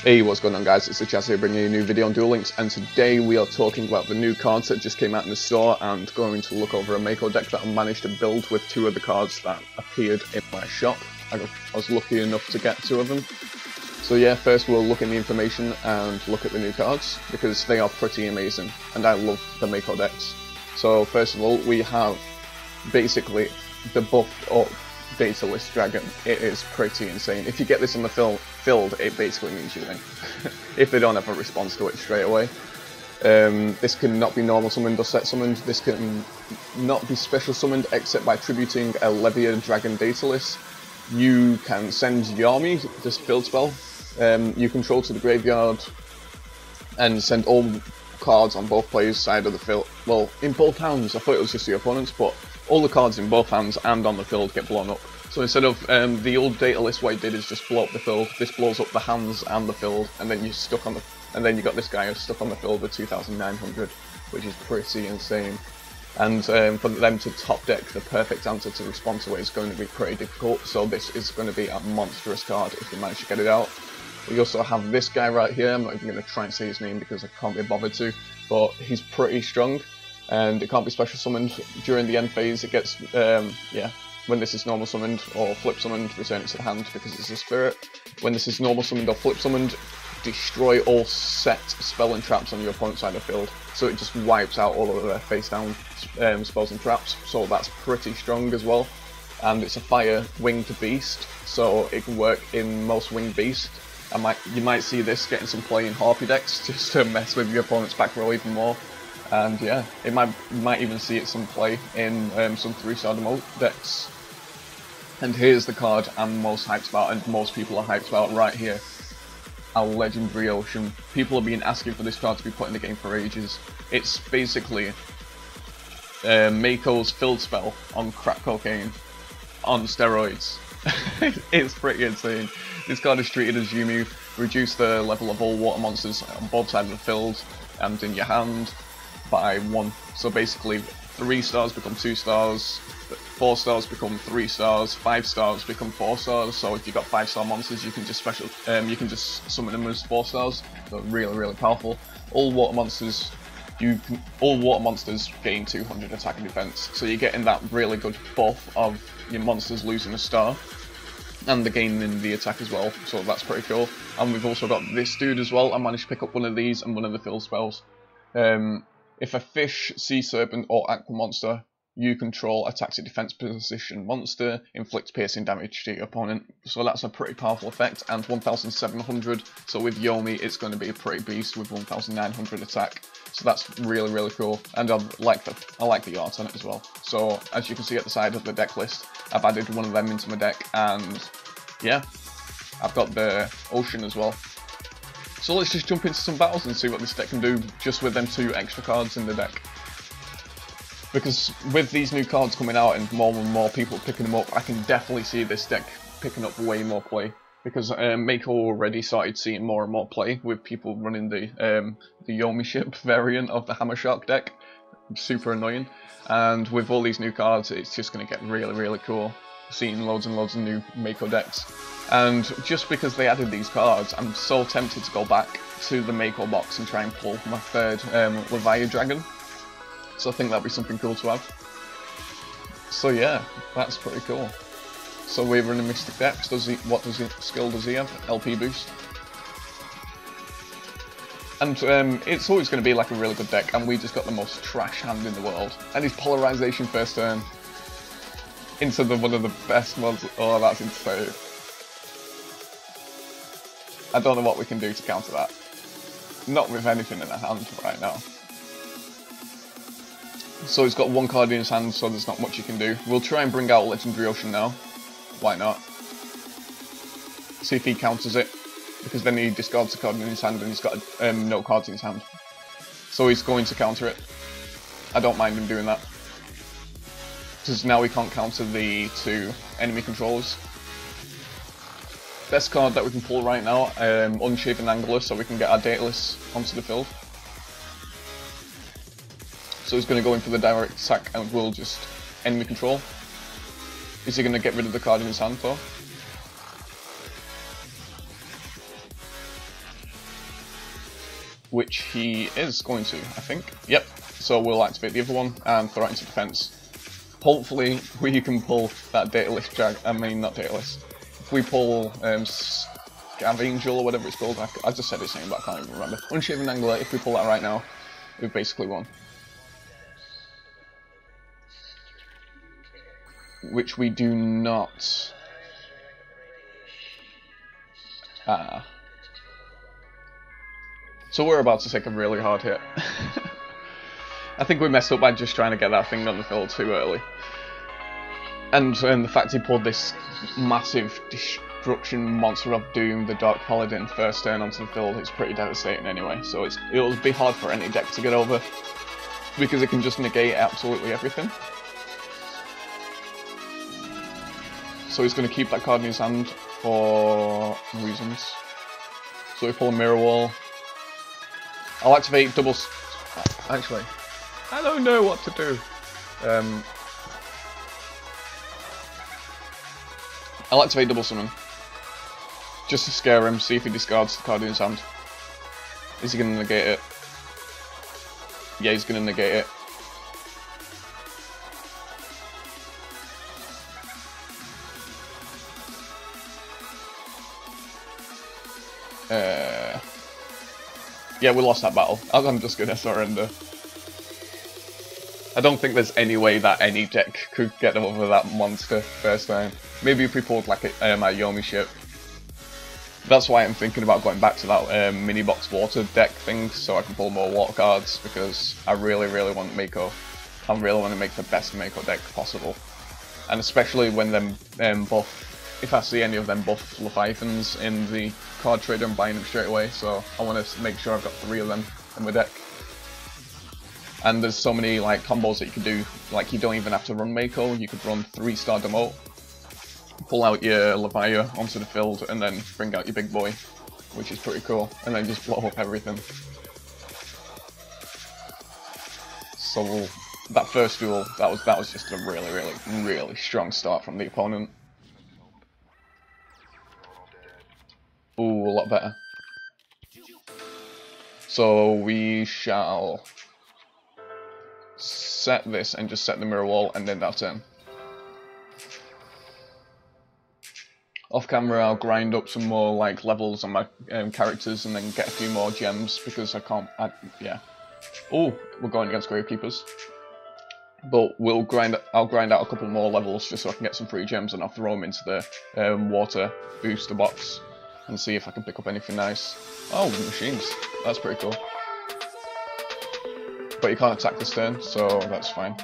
Hey, what's going on guys, it's the Chaz here bringing you a new video on Duel Links, and today we are talking about the new cards that just came out in the store and going to look over a Mako deck that I managed to build with two of the cards that appeared in my shop. I was lucky enough to get two of them. So yeah, first we'll look in the information and look at the new cards, because they are pretty amazing, and I love the Mako decks. So first of all, we have basically the buffed up Data List Dragon. It is pretty insane. If you get this on the field, it basically means you win. If they don't have a response to it straight away. This can not be normal summoned or set summoned. This can not be special summoned except by tributing a Levia Dragon Data List. You can send Yami, this field spell, you control to the graveyard and send all cards on both players' side of the field. Well, in both hands. I thought it was just the opponents, but all the cards in both hands and on the field get blown up. So instead of the old data list, what it did is just blow up the field. This blows up the hands and the field, and then you got this guy stuck on the field with 2,900, which is pretty insane. And for them to top deck the perfect answer to respond to it is going to be pretty difficult. So this is going to be a monstrous card if you manage to get it out. We also have this guy right here. I'm not even going to try and say his name because I can't be bothered to, but he's pretty strong. And it can't be special summoned during the end phase. It gets, when this is normal summoned or flip summoned, return it to the hand because it's a spirit. When this is normal summoned or flip summoned, destroy all set spell and traps on your opponent's side of the field. So it just wipes out all of their face down spells and traps. So that's pretty strong as well. And it's a fire winged beast, so it can work in most winged beasts. You might see this getting some play in Harpy decks just to mess with your opponent's back row even more. And yeah, you might even see it some play in some 3-star demote decks. And here's the card I'm most hyped about, and most people are hyped about right here. Our Legendary Ocean. People have been asking for this card to be put in the game for ages. It's basically Mako's field spell on crack cocaine on steroids. It's pretty insane. This card is treated as Yumu. Reduce the level of all water monsters on both sides of the field and in your hand by 1. So basically 3 stars become 2 stars, 4 stars become 3 stars, 5 stars become 4 stars. So if you've got 5-star monsters, you can just summon them as 4 stars. So really powerful. All water monsters gain 200 attack and defense. So you're getting that really good buff of your monsters losing a star, and the gaining the attack as well. So that's pretty cool. And we've also got this dude as well. I managed to pick up one of these and one of the field spells. If a fish, sea serpent, or aqua monster you control attacks a defense position monster, inflicts piercing damage to your opponent. So that's a pretty powerful effect, and 1,700. So with Yomi, it's going to be a pretty beast with 1,900 attack. So that's really cool, and I like the art on it as well. So as you can see at the side of the deck list, I've added one of them into my deck, and yeah, I've got the ocean as well. So let's just jump into some battles and see what this deck can do just with them 2 extra cards in the deck. Because with these new cards coming out and more people picking them up, I can definitely see this deck picking up way more play. Because Mako already started seeing more and more play with people running the Yomi ship variant of the Hammer Shark deck. Super annoying. And with all these new cards, it's just going to get really cool. Seeing loads and loads of new Mako decks. And just because they added these cards, I'm so tempted to go back to the Mako box and try and pull my 3rd Levia Dragon. So I think that'd be something cool to have. So yeah, that's pretty cool. So we're running Mystic Decks. What skill does he have? LP boost. And it's always going to be like a really good deck, and we just got the most trash hand in the world. And his Polarization first turn into one of the best ones. Oh, that's insane. I don't know what we can do to counter that. Not with anything in our hand right now. So he's got 1 card in his hand, so there's not much you can do. We'll try and bring out Legendary Ocean now. Why not? See if he counters it, because then he discards a card in his hand and he's got no cards in his hand. So he's going to counter it. I don't mind him doing that, because now he can't counter the 2 enemy controllers. Best card that we can pull right now, Unshaven Angler, so we can get our data lists onto the field. So he's going to go in for the direct attack and we'll just enemy control. Is he going to get rid of the card in his hand though? which he is going to, I think. Yep. So we'll activate the other one and throw it into defense. Hopefully we can pull that Dataless not Dataless. If we pull Scavengel or whatever it's called, I just said its name but I can't even remember. Unshaven Angler, if we pull that right now, we've basically won. Which we do not. So we're about to take a really hard hit. I think we messed up by just trying to get that thing on the field too early. And the fact he pulled this massive destruction monster of doom, the Dark Paladin, first turn onto the field, it's pretty devastating anyway. So it'll be hard for any deck to get over, because it can just negate absolutely everything. So he's going to keep that card in his hand for reasons. So we pull a Mirror Wall. I'll activate double... Actually, I don't know what to do. I'll activate Double Summon. Just to scare him, see if he discards the card in his hand. Is he going to negate it? Yeah, he's going to negate it. Yeah, we lost that battle. I'm just gonna surrender. I don't think there's any way that any deck could get over that monster first time. Maybe if we pulled like a Yomi ship. That's why I'm thinking about going back to that mini box water deck thing, so I can pull more water cards, because I really want Mako. I really want to make the best Mako deck possible. And especially when them buff. If I see any of them buff Leviathans in the card trader, I'm buying them straight away, so I want to make sure I've got 3 of them in my deck. And there's so many like combos that you can do, like you don't even have to run Mako, you could run 3-star Demote, pull out your Leviathan onto the field, and then bring out your big boy, which is pretty cool, and then just blow up everything. So that first duel, that was just a really strong start from the opponent. Ooh, a lot better. So we shall set this and just set the Mirror Wall and then that's in. Off camera I'll grind up some more like levels on my characters and then get a few more gems, because yeah. Oh, we're going against Gravekeepers. But I'll grind out a couple more levels just so I can get some free gems, and I'll throw them into the water booster box and see if I can pick up anything nice. Oh, machines. That's pretty cool. But you can't attack this turn, so that's fine.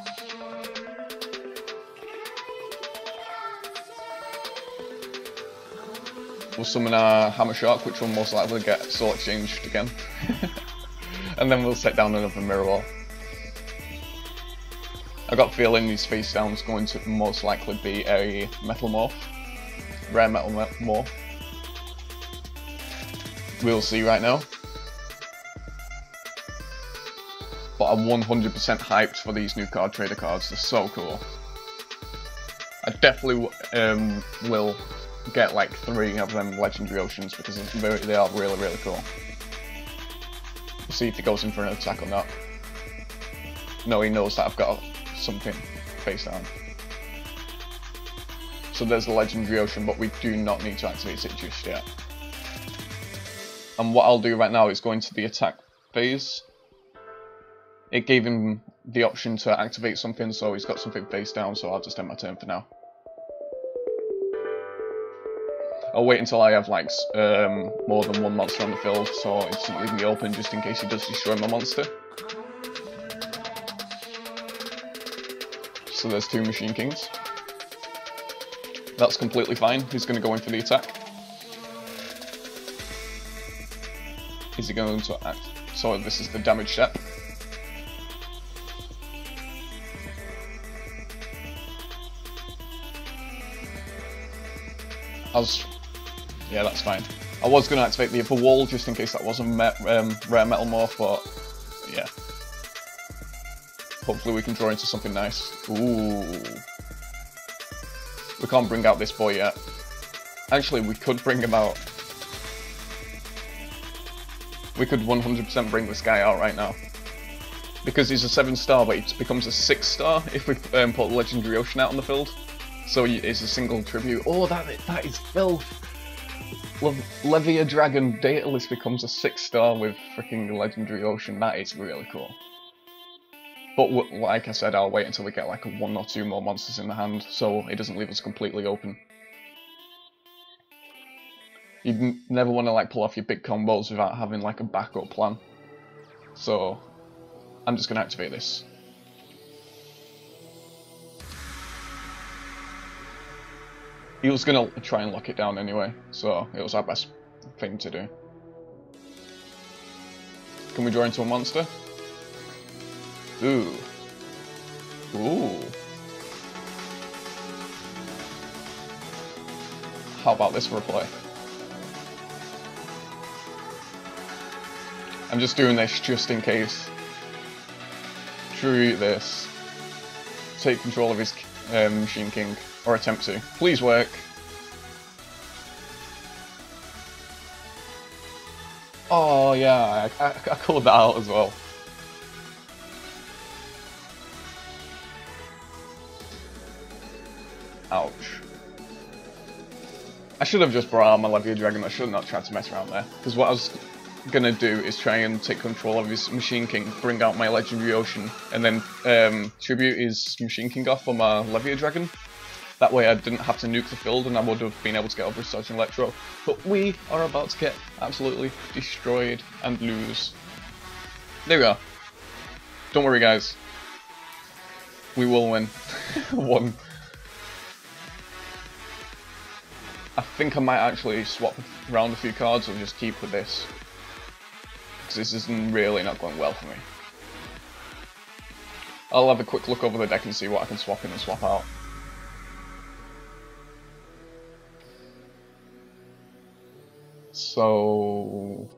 We'll summon our Hammer Shark, which will most likely get soul exchanged again. And then we'll set down another Mirror Wall. I got a feeling his face down is going to most likely be a Metal Morph. Rare Metal Morph. We'll see right now. But I'm 100% hyped for these new card trader cards. They're so cool. I definitely will get like 3 of them Legendary Oceans, because they are really cool. We'll see if he goes in for an attack or not. No, he knows that I've got something face down. So there's the Legendary Ocean, but we do not need to activate it just yet. And what I'll do right now is go into the attack phase. It gave him the option to activate something, so he's got something face down, so I'll just end my turn for now. I'll wait until I have like more than 1 monster on the field, so it doesn't leave me open just in case he does destroy my monster. So there's 2 Machine Kings. That's completely fine. He's going to go in for the attack. Is he going to act? So this is the damage step. Yeah, that's fine. I was going to activate the upper wall just in case that was a rare Metal Morph, but yeah. Hopefully we can draw into something nice. Ooh. We can't bring out this boy yet. Actually, we could bring him out. we could 100% bring this guy out right now. Because he's a 7-star, but he becomes a 6-star if we put Legendary Ocean out on the field. So it's a single tribute. Oh, that is filth! Levia Dragon Daedalus becomes a 6-star with freaking Legendary Ocean. That is really cool. But like I said, I'll wait until we get like 1 or 2 more monsters in the hand, so it doesn't leave us completely open. You never want to like pull off your big combos without having like a backup plan. So I'm just going to activate this. He was going to try and lock it down anyway, so it was our best thing to do. Can we draw into a monster? Ooh. Ooh. How about this for a play? I'm just doing this just in case. True this. Take control of his Machine King, or attempt to. Please work. Oh yeah, I called that out as well. Ouch. I should have just brought out my Levia Dragon. I should not try to mess around there. Because what I was gonna do is try and take control of his Machine King, bring out my Legendary Ocean, and then tribute his Machine King off on my Levia Dragon. That way I didn't have to nuke the field and I would have been able to get over Surge and Electro. But we are about to get absolutely destroyed and lose. There we are. Don't worry guys. We will win. 1. I think I might actually swap around a few cards or just keep with this. Because this is really not going well for me. I'll have a quick look over the deck and see what I can swap in and swap out. So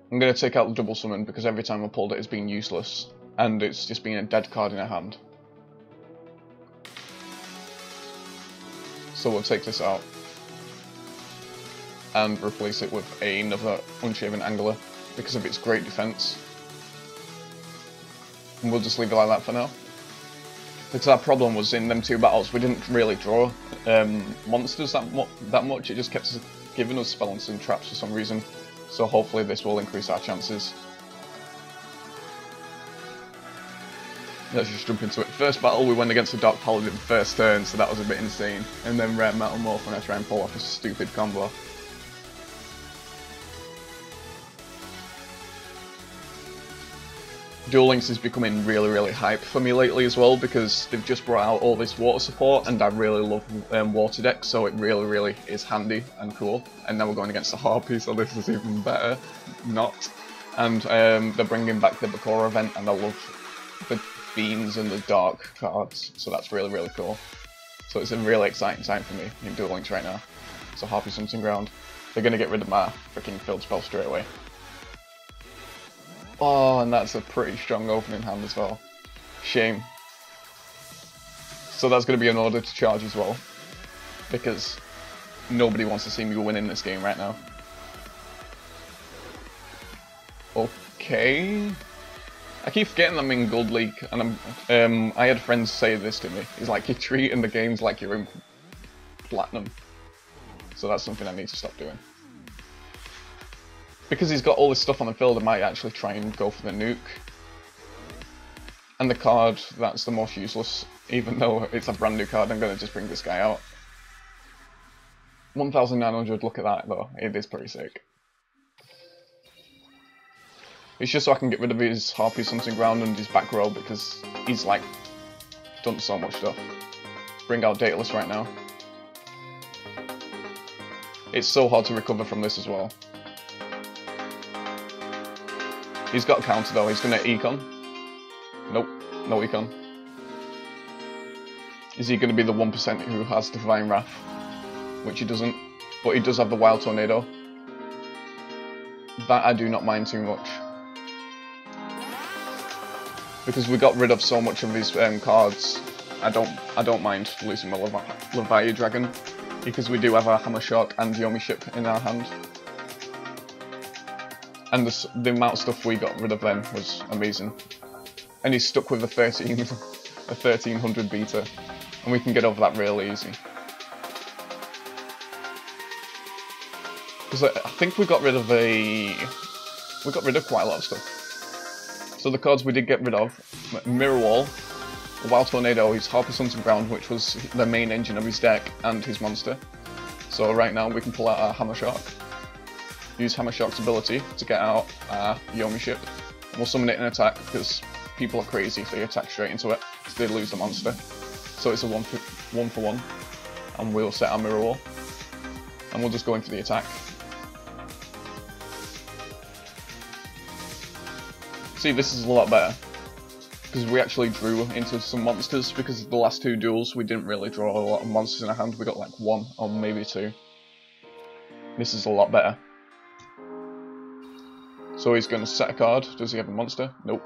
I'm going to take out the double summon because every time I pulled it it's been useless. And it's just been a dead card in a hand. So we'll take this out. And replace it with another Unshaven Angler because of its great defense. And we'll just leave it like that for now. Because our problem was in them 2 battles, we didn't really draw monsters that much, it just kept us giving us spells and traps for some reason. So hopefully this will increase our chances. Let's just jump into it. First battle we went against the Dark Paladin first turn, so that was a bit insane. And then Rare Metal Morph when I try and pull off a stupid combo. Duel Links is becoming really hype for me lately as well because they've just brought out all this water support and I really love water decks, so it really is handy and cool. And now we're going against the Harpy, so this is even better. Not. And they're bringing back the Bakura event and I love the Fiends and the Dark cards, so that's really cool. So it's a really exciting time for me in Duel Links right now. So Harpy Something Ground. They're going to get rid of my freaking field spell straight away. Oh, and that's a pretty strong opening hand as well. Shame. So that's going to be an order to charge as well. Because nobody wants to see me win in this game right now. Okay. I keep forgetting I'm in Gold League, and I had friends say this to me. It's like you're treating the games like you're in Platinum. So that's something I need to stop doing. Because he's got all this stuff on the field, I might actually try and go for the nuke. And the card that's the most useless, even though it's a brand new card, I'm going to just bring this guy out. 1900, look at that though, it is pretty sick. It's just so I can get rid of his Harpy Something Ground and his back row because he's like done so much stuff. Bring out Daedalus right now. It's so hard to recover from this as well. He's got a counter though, he's gonna Econ. Nope, no Econ. Is he gonna be the 1% who has Divine Wrath? Which he doesn't, but he does have the Wild Tornado. That I do not mind too much. Because we got rid of so much of his cards, I don't mind losing my Levia Dragon. Because we do have a Hammer Shark and Yomi Ship in our hand. And the amount of stuff we got rid of then was amazing. And he's stuck with a 1300 beta, and we can get over that real easy. Because I think we got rid of quite a lot of stuff. So the cards we did get rid of: Mirror Wall, Wild Tornado, his Harper Sunton Ground, which was the main engine of his deck, and his monster. So right now we can pull out our Hammer Shark. Use Hammer Shark's ability to get out our Yomi ship. We'll summon it in attack because people are crazy if they attack straight into it, because they lose the monster. So it's a one for one, and we'll set our Mirror Wall, and we'll just go in for the attack. See, this is a lot better, because we actually drew into some monsters, because the last two duels we didn't really draw a lot of monsters in our hand, we got like one or maybe two. This is a lot better. So he's going to set a card. Does he have a monster? Nope.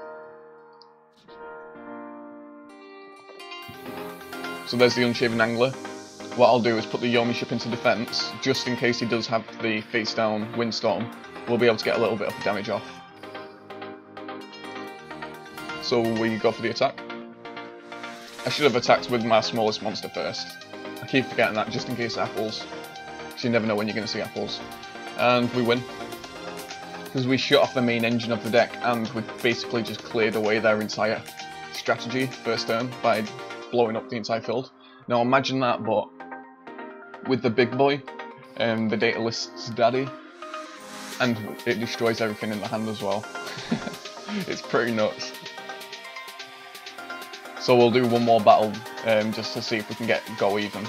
So there's the Unshaven Angler. What I'll do is put the Yomi ship into defense, just in case he does have the face down Windstorm. We'll be able to get a little bit of damage off. So we go for the attack. I should have attacked with my smallest monster first. I keep forgetting that, just in case apples. Because you never know when you're going to see apples. And we win. Because we shut off the main engine of the deck, and we basically just cleared away their entire strategy first turn by blowing up the entire field. Now imagine that, but with the big boy, the data list's daddy, and it destroys everything in the hand as well. It's pretty nuts. So we'll do one more battle just to see if we can go even.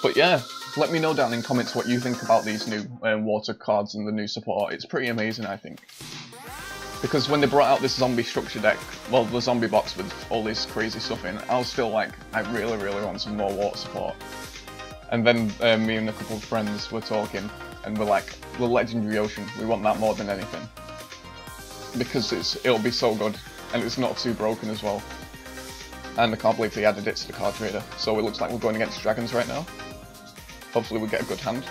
But yeah. Let me know down in comments what you think about these new water cards and the new support. It's pretty amazing, I think. Because when they brought out this zombie structure deck, well, the zombie box with all this crazy stuff in, I was still like, I really, really want some more water support. And then me and a couple of friends were talking, and we're like, the Legendary Ocean, we want that more than anything. Because it'll be so good, and it's not too broken as well. And I can't believe they added it to the card trader. So it looks like we're going against dragons right now. Hopefully we get a good hand.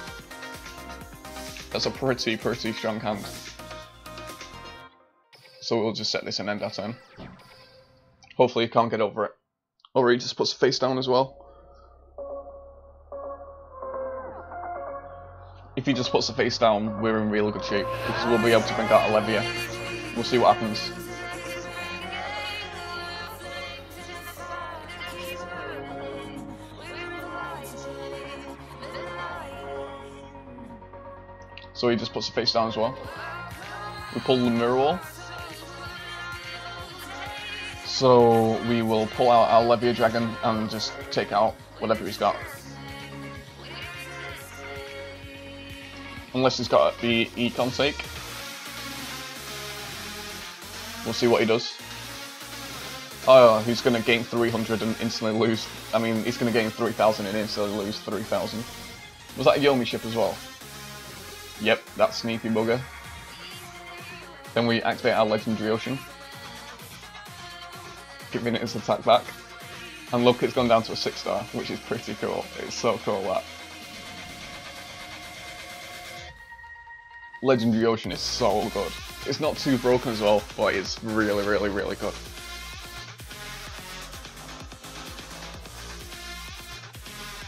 That's a pretty strong hand. So we'll just set this and end our turn. Hopefully he can't get over it. Or he just puts face down as well. If he just puts the face down, we're in really good shape, because we'll be able to bring out a Levia. We'll see what happens. So he just puts the face down as well. We pull the Mirror Wall. So we will pull out our Levia Dragon and just take out whatever he's got. Unless he's got the Econ take. We'll see what he does. Oh, he's going to gain 300 and instantly lose. I mean, he's going to gain 3,000 and instantly lose 3,000. Was that a Yomi ship as well? Yep, that sneaky bugger. Then we activate our Legendary Ocean, giving it its attack back. And look, it's gone down to a 6-star, which is pretty cool. It's so cool, that. Legendary Ocean is so good. It's not too broken as well, but it's really, really, really good.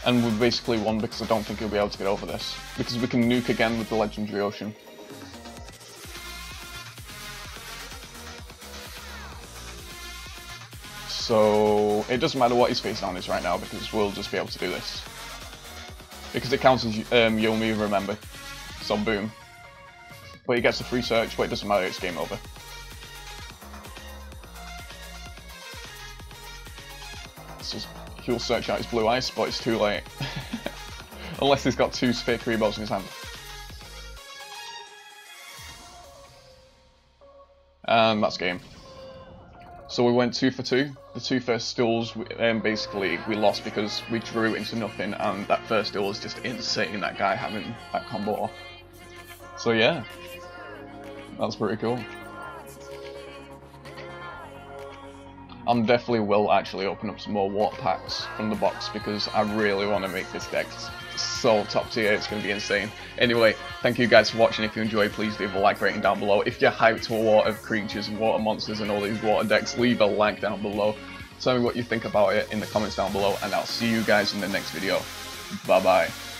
And we basically won because I don't think he'll be able to get over this. Because we can nuke again with the Legendary Ocean. So it doesn't matter what his face down is right now, because we'll just be able to do this. Because it counts as Yomi, remember. So boom. But he gets a free search, but it doesn't matter, it's game over. He'll search out his blue ice, but it's too late. Unless he's got 2 Sphere Karibo's in his hand. And that's game. So we went 2 for 2. The 2 first duels, basically we lost because we drew into nothing, and that first duel was just insane, that guy having that combo off. So yeah, that's pretty cool. I definitely will actually open up some more water packs from the box, because I really want to make this deck so top tier, it's going to be insane. Anyway, thank you guys for watching. If you enjoyed, please leave a like rating down below. If you're hyped for water creatures, water monsters and all these water decks, leave a like down below. Tell me what you think about it in the comments down below, and I'll see you guys in the next video. Bye bye.